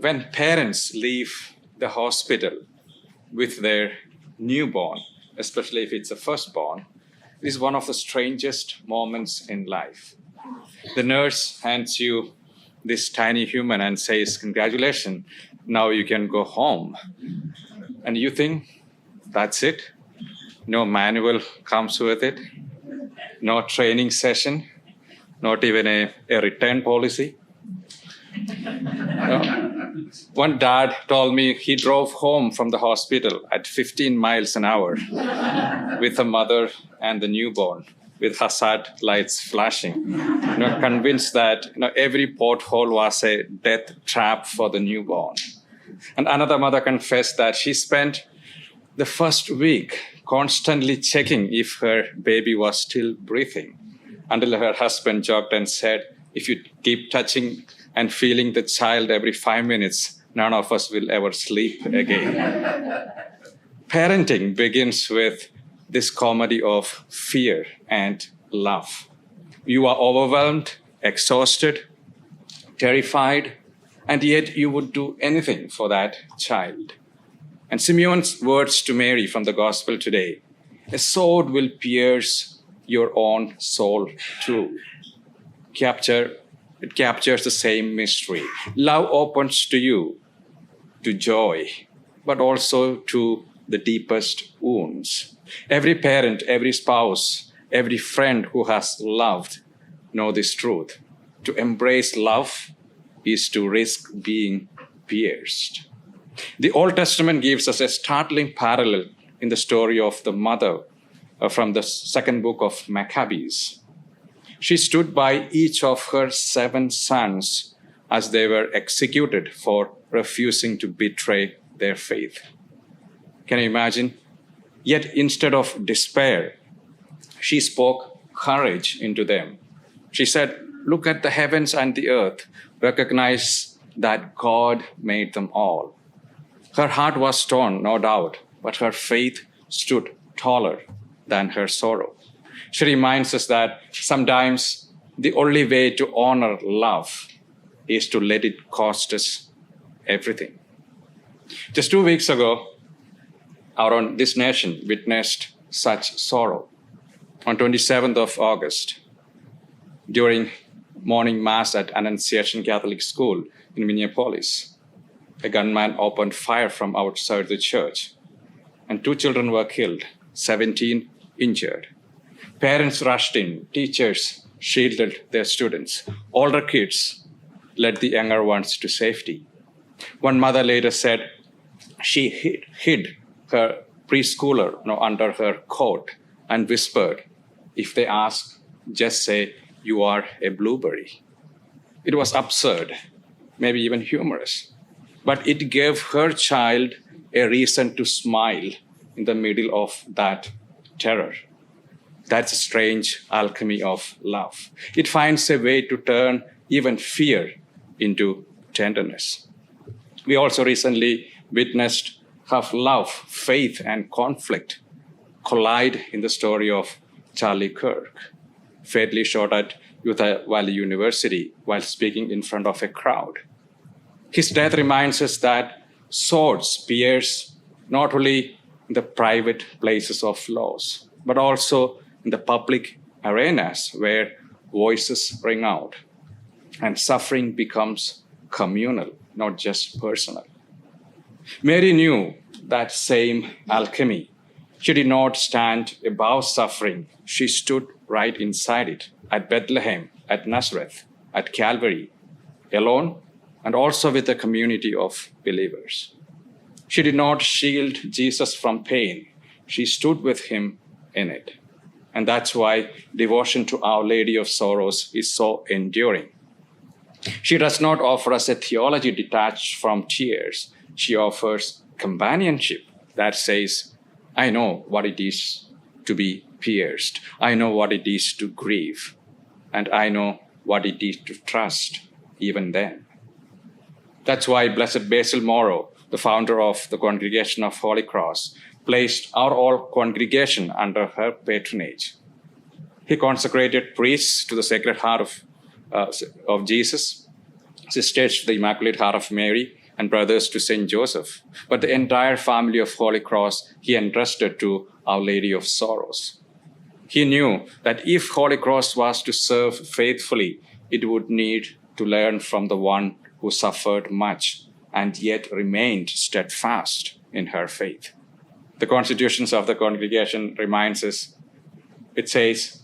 When parents leave the hospital with their newborn, especially if it's a firstborn, it is one of the strangest moments in life. The nurse hands you this tiny human and says, "Congratulations, now you can go home." And you think, that's it? No manual comes with it, no training session, not even a return policy. No. One dad told me he drove home from the hospital at 15 miles an hour with a mother and the newborn, with hazard lights flashing, convinced that every pothole was a death trap for the newborn. And another mother confessed that she spent the first week constantly checking if her baby was still breathing, until her husband joked and said, "If you keep touching and feeling the child every 5 minutes, none of us will ever sleep again." Parenting begins with this comedy of fear and love. You are overwhelmed, exhausted, terrified, and yet you would do anything for that child. And Simeon's words to Mary from the gospel today, "A sword will pierce your own soul too." It captures the same mystery. Love opens to you to joy, but also to the deepest wounds. Every parent, every spouse, every friend who has loved know this truth. To embrace love is to risk being pierced. The Old Testament gives us a startling parallel in the story of the mother from the second book of Maccabees. She stood by each of her 7 sons as they were executed for refusing to betray their faith. Can you imagine? Yet instead of despair, she spoke courage into them. She said, "Look at the heavens and the earth. Recognize that God made them all." Her heart was torn, no doubt, but her faith stood taller than her sorrow. She reminds us that sometimes the only way to honor love is to let it cost us everything. Just 2 weeks ago, this nation witnessed such sorrow. On 27th of August, during morning mass at Annunciation Catholic School in Minneapolis, a gunman opened fire from outside the church, and 2 children were killed, 17 injured. Parents rushed in, teachers shielded their students. Older kids led the younger ones to safety. One mother later said she hid her preschooler under her coat and whispered, "If they ask, just say you are a blueberry." It was absurd, maybe even humorous, but it gave her child a reason to smile in the middle of that terror. That's a strange alchemy of love. It finds a way to turn even fear into tenderness. We also recently witnessed how love, faith, and conflict collide in the story of Charlie Kirk, fatally shot at Utah Valley University while speaking in front of a crowd. His death reminds us that swords pierce not only in the private places of laws, but also in the public arenas where voices ring out and suffering becomes communal, not just personal. Mary knew that same alchemy. She did not stand above suffering. She stood right inside it, at Bethlehem, at Nazareth, at Calvary, alone and also with a community of believers. She did not shield Jesus from pain. She stood with him in it. And that's why devotion to Our Lady of Sorrows is so enduring. She does not offer us a theology detached from tears. She offers companionship that says, "I know what it is to be pierced. I know what it is to grieve. And I know what it is to trust even then." That's why Blessed Basil Morrow, the founder of the Congregation of Holy Cross, placed our whole congregation under her patronage. He consecrated priests to the Sacred Heart of Jesus, sisters to the Immaculate Heart of Mary, and brothers to Saint Joseph, but the entire family of Holy Cross he entrusted to Our Lady of Sorrows. He knew that if Holy Cross was to serve faithfully, it would need to learn from the one who suffered much and yet remained steadfast in her faith. The constitutions of the congregation reminds us, it says,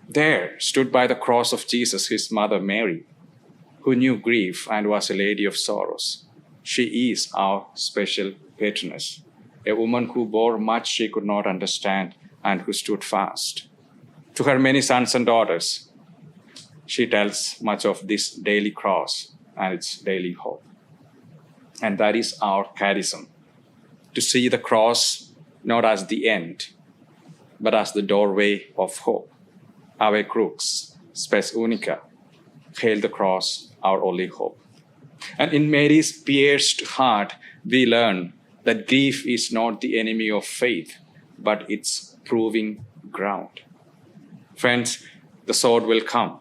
there stood by the cross of Jesus his mother Mary, who knew grief and was a lady of sorrows. She is our special patroness, a woman who bore much she could not understand and who stood fast. To her many sons and daughters, she tells much of this daily cross and its daily hope. And that is our charism, to see the cross not as the end, but as the doorway of hope. Ave crux, spes unica, hail the cross, our only hope. And in Mary's pierced heart, we learn that grief is not the enemy of faith, but its proving ground. Friends, the sword will come,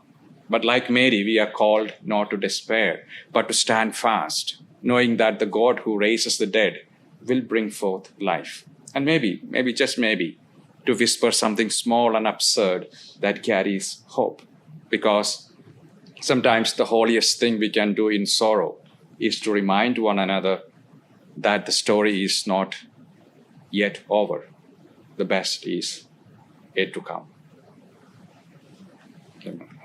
but like Mary, we are called not to despair, but to stand fast, knowing that the God who raises the dead will bring forth life. And maybe, just maybe, to whisper something small and absurd that carries hope. Because sometimes the holiest thing we can do in sorrow is to remind one another that the story is not yet over. The best is yet to come. Amen.